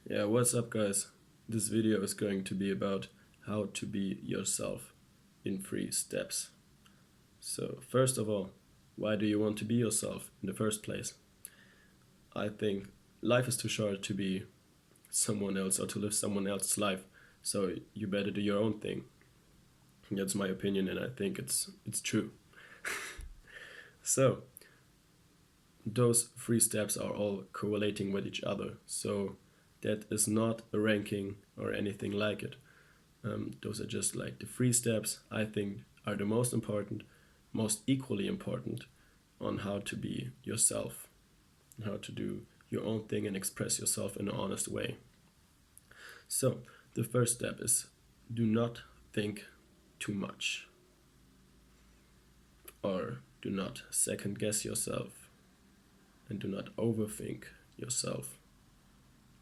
Yeah, what's up, guys? This video is going to be about how to be yourself in 3 steps. So, first of all, why do you want to be yourself in the first place? I think life is too short to be someone else or to live someone else's life, so you better do your own thing. That's my opinion, and I think it's true. So, those 3 steps are all correlating with each other, so that is not a ranking or anything like it. Those are just like the 3 steps I think are the most important, most equally important on how to be yourself, how to do your own thing and express yourself in an honest way. So, the first step is do not think too much, or do not second guess yourself, and do not overthink yourself.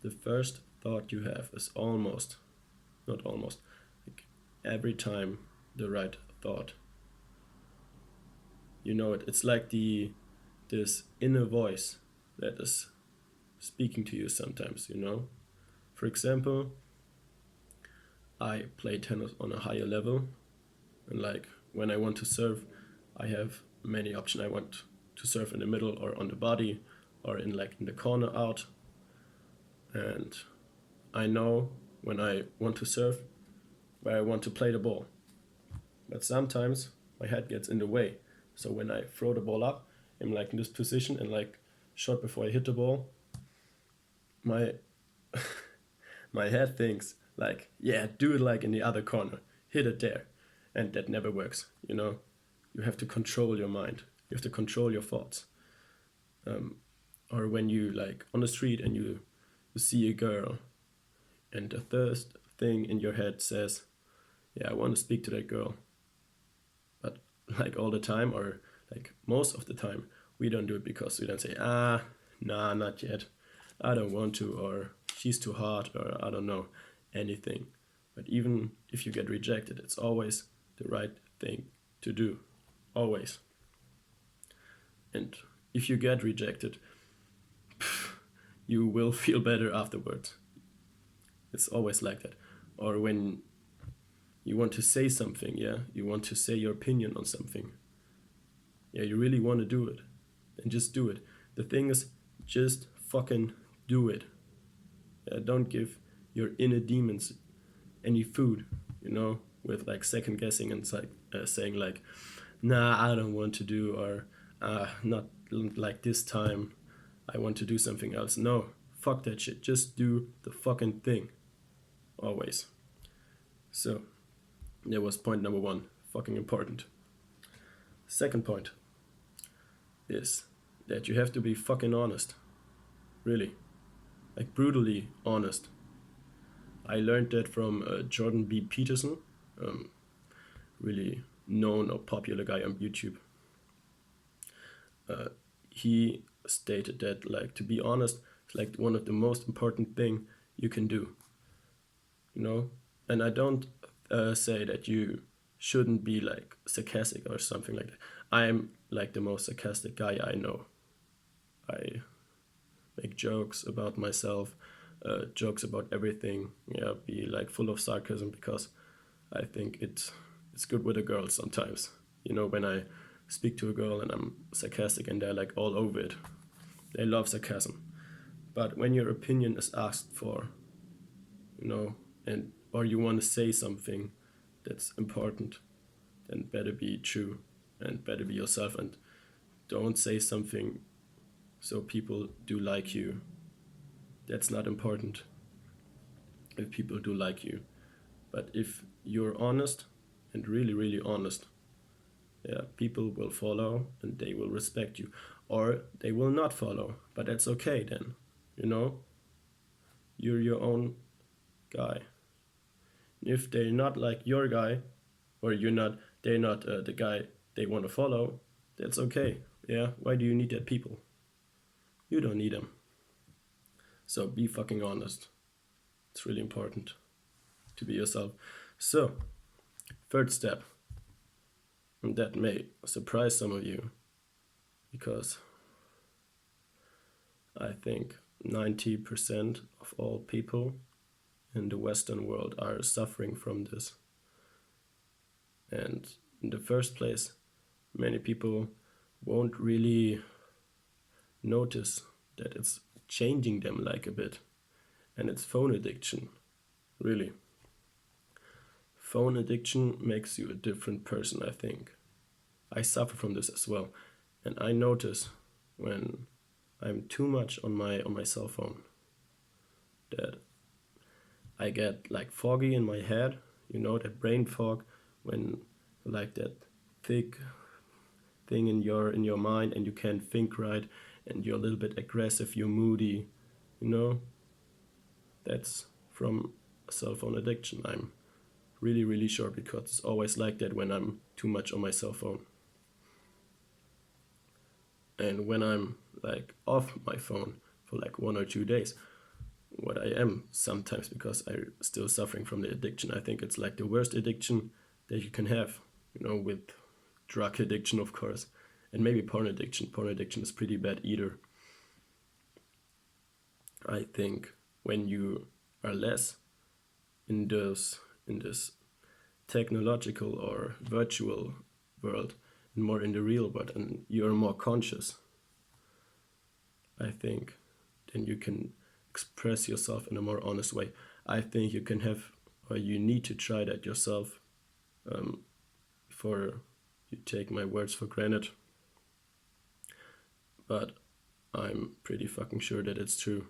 The first thought you have is not almost, like every time the right thought. You know it. It's like this inner voice that is speaking to you sometimes, you know? For example, I play tennis on a higher level, and like when I want to serve, I have many options. I want to serve in the middle or on the body or in the corner out. And I know when I want to serve where I want to play the ball. But sometimes my head gets in the way. So when I throw the ball up, I'm like in this position and like short before I hit the ball, my my head thinks like, yeah, do it like in the other corner. Hit it there. And that never works, you know? You have to control your mind. You have to control your thoughts. Or when you like on the street and you see a girl and the first thing in your head says, yeah, I want to speak to that girl. But like all the time or like most of the time, we don't do it because we don't say, nah, not yet. I don't want to, or she's too hot, or I don't know, anything. But even if you get rejected, it's always the right thing to do. Always. And if you get rejected, you will feel better afterwards. It's always like that. Or when you want to say something, yeah, you want to say your opinion on something. Yeah, you really want to do it. Then just do it. The thing is, just fucking do it. Yeah, don't give your inner demons any food, you know, with like second guessing and like saying like, nah, I don't want to do, or not like this time. I want to do something else. No, fuck that shit. Just do the fucking thing. Always. So, that was point number one. Fucking important. Second point is that you have to be fucking honest. Really. Like brutally honest. I learned that from Jordan B. Peterson, um, really known or popular guy on YouTube. He stated that like to be honest is like one of the most important thing you can do. You know, and I don't say that you shouldn't be like sarcastic or something like that. I'm like the most sarcastic guy I know. I make jokes about myself, jokes about everything. Yeah, be like full of sarcasm because I think it's good with a girl sometimes. You know, when I speak to a girl and I'm sarcastic and they're like all over it, they love sarcasm. But when your opinion is asked for, you know, and or you want to say something that's important, then better be true and better be yourself and don't say something so people do like you. That's not important if people do like you. But if you're honest and really, really honest, yeah, people will follow and they will respect you. Or they will not follow, but that's okay then. You know, you're your own guy. If they're not like your guy, or they're not the guy they want to follow, that's okay. Yeah, why do you need that people? You don't need them. So be fucking honest. It's really important to be yourself. So, third step, and that may surprise some of you because I think 90% of all people in the Western world are suffering from this. And in the first place, many people won't really notice that it's changing them like a bit. And it's phone addiction, really. Phone addiction makes you a different person, I think. I suffer from this as well. And I notice when I'm too much on my cell phone that I get like foggy in my head, you know, that brain fog, when like that thick thing in your mind and you can't think right and you're a little bit aggressive, you're moody, you know. That's from a cell phone addiction. I'm really sure, because it's always like that when I'm too much on my cell phone. And when I'm like off my phone for like 1 or 2 days, what I am sometimes, because I'm still suffering from the addiction, I think it's like the worst addiction that you can have, you know, with drug addiction, of course, and maybe porn addiction. Porn addiction is pretty bad either. I think when you are less in this technological or virtual world and more in the real world, and you're more conscious, I think then you can express yourself in a more honest way. I think you can have, or you need to try that yourself, before you take my words for granted. But I'm pretty fucking sure that it's true,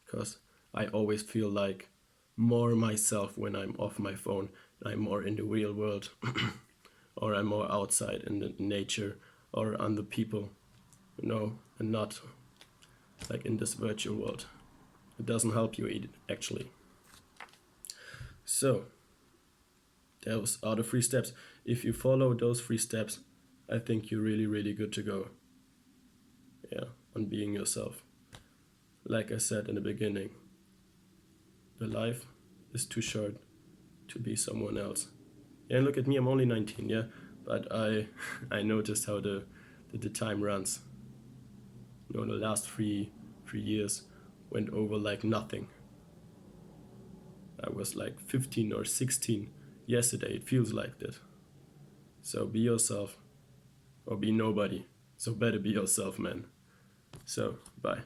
because I always feel like more myself when I'm off my phone. I'm more in the real world, or I'm more outside in the nature or on the people, you know, and not like in this virtual world. It doesn't help you actually. So those are the 3 steps. If you follow those 3 steps, I think you're really good to go. Yeah, on being yourself. Like I said in the beginning, the life is too short to be someone else. Yeah, and look at me, I'm only 19, yeah, but I I noticed how the time runs. You know, the last three years went over like nothing. I was like 15 or 16 yesterday, it feels like that. So be yourself, or be nobody. So better be yourself, man. So, bye.